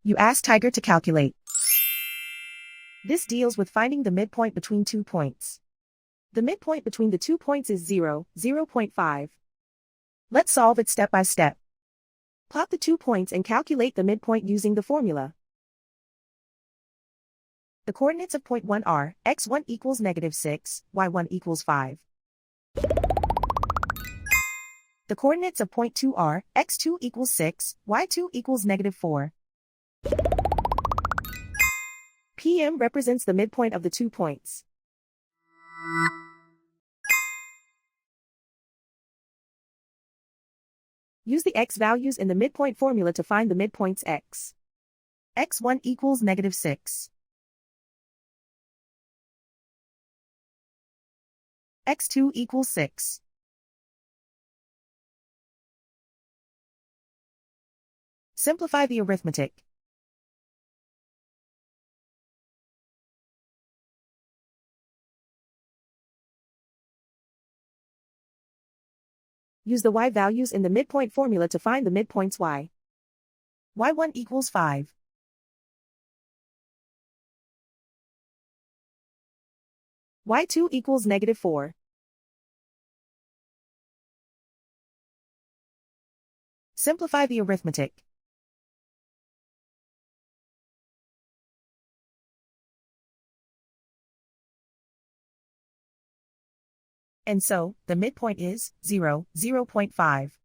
You ask Tiger to calculate. This deals with finding the midpoint between 2 points. The midpoint between the 2 points is 0, 0.5. Let's solve it step by step. Plot the 2 points and calculate the midpoint using the formula. The coordinates of point 1 are x1 equals -6, y1 equals 5. The coordinates of point 2 are x2 equals 6, y2 equals -4. PM represents the midpoint of the 2 points. Use the x values in the midpoint formula to find the midpoints x. x1 equals -6. x2 equals 6. Simplify the arithmetic. Use the y values in the midpoint formula to find the midpoints y. y1 equals 5. y2 equals -4. Simplify the arithmetic. And so, the midpoint is 0, 0.5.